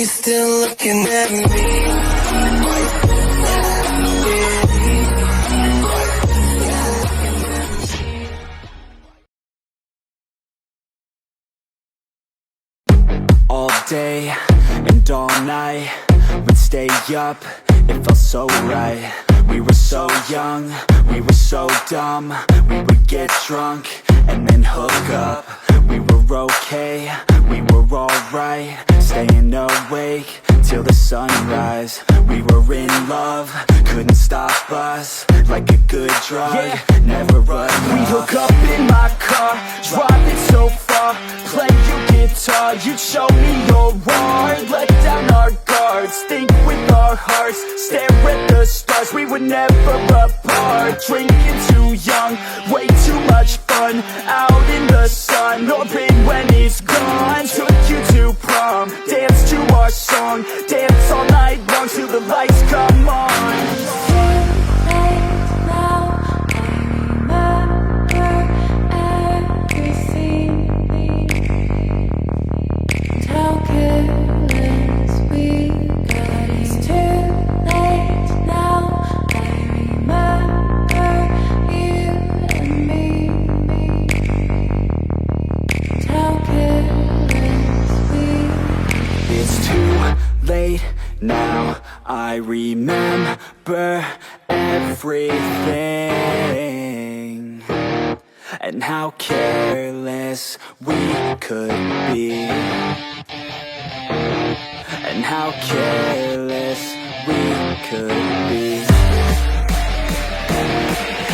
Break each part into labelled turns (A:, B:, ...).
A: you still looking at me?
B: All day and all night, we'd stay up, it felt so right. We were so young, we were so dumb. We would get drunk and then hook up. We were okay, we were alright, staying awake till the sunrise. We were in love, couldn't stop us, like a good drug, never enough. We hook up in my car, driving so far, play your guitar, you'd show me your art. Let down our guards, think with our hearts, stare at the stars, we were never apart. Drinking too young, way too much fun, out in the sun, or rain when it's gone. Took you to prom, dance to our song, dance all night long till the lights come on. Late now, I remember everything, and how careless we could be, and how careless we could be,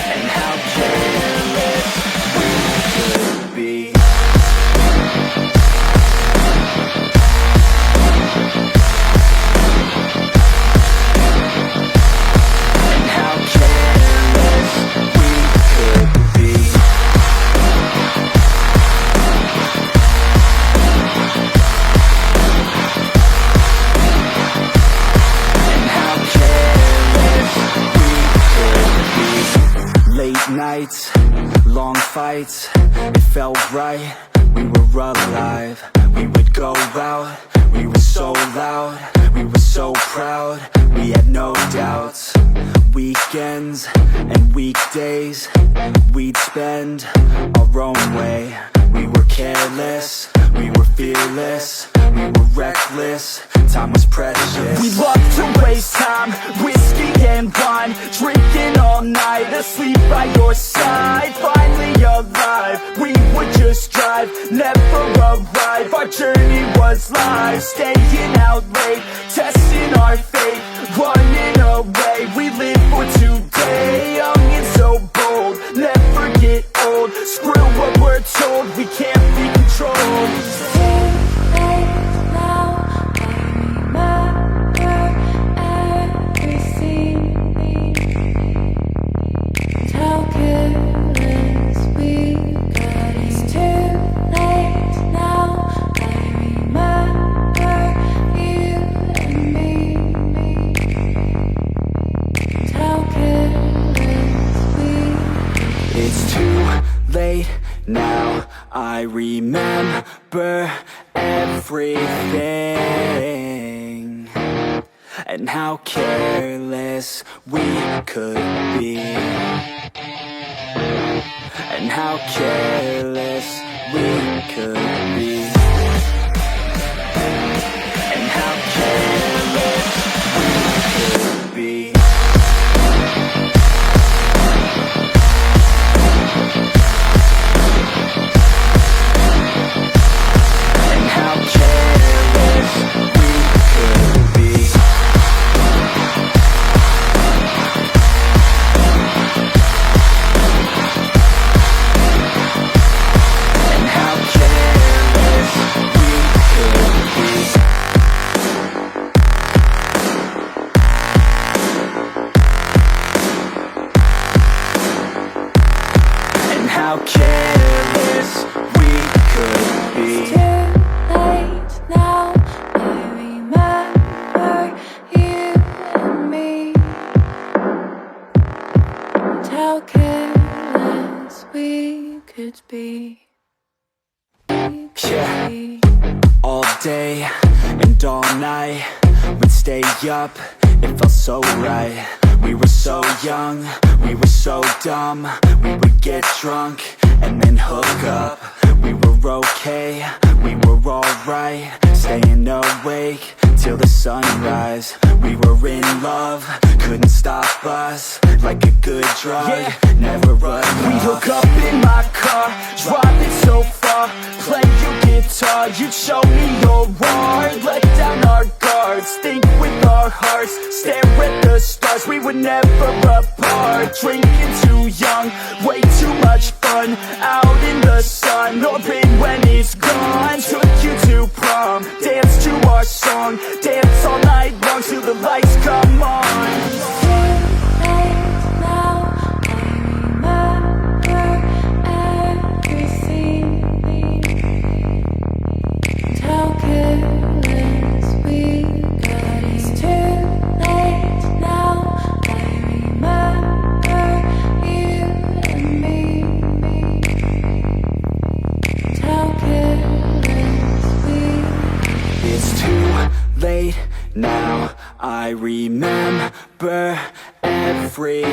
B: and how careless we could be. Nights, long fights, it felt right, we were alive. We would go out, we were so loud, we were so proud, we had no doubts. Weekends and weekdays, we'd spend our own way. We were careless, we were fearless, we were reckless, time was precious. We loved to waste time, whiskey and wine, drinking all night, asleep by your side. Finally alive, we would just drive, never arrive. Our journey was live, staying out late, testing our fate, running away. We live for today, young and so bold, never get old. Screw what we're told, we can't be controlled. Late now, I remember everything, and how careless we could be, and how careless we could be, and how careless we could be. How careless we could be.
C: It's too late now, I remember you and me, and how careless we could be.
B: Yeah, all day and and all night we'd stay up, it felt so right. We were so young, we were so dumb. We would get drunk and then hook up. We were okay, we were alright, staying awake till the sunrise. We were in love, couldn't stop us, like a good drug, never enough.
D: We'd hook up in my car, drive it so far, play your guitar, you'd show me your art. Let down our guards, think with our hearts, stare at the stars, we were never apart. Drinking too young, way too much fun, out in the sun, orbit when it's gone. Took you to prom, dance to our song, dance all night long till the lights come on.
B: Now I remember everything,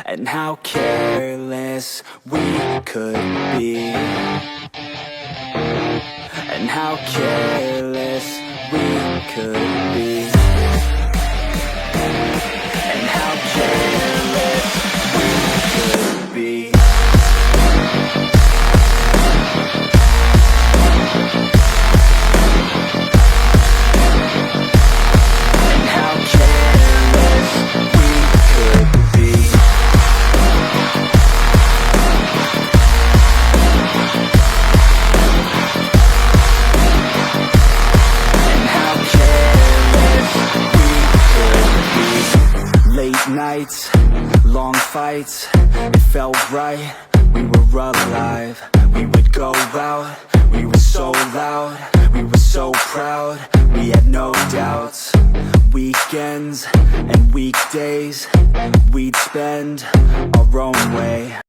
B: and how careless we could be, and how careless we could be, and how careless we could be. Nights, long fights, it felt right, we were alive. We would go out, we were so loud, we were so proud, we had no doubts. Weekends and weekdays, we'd spend our own way.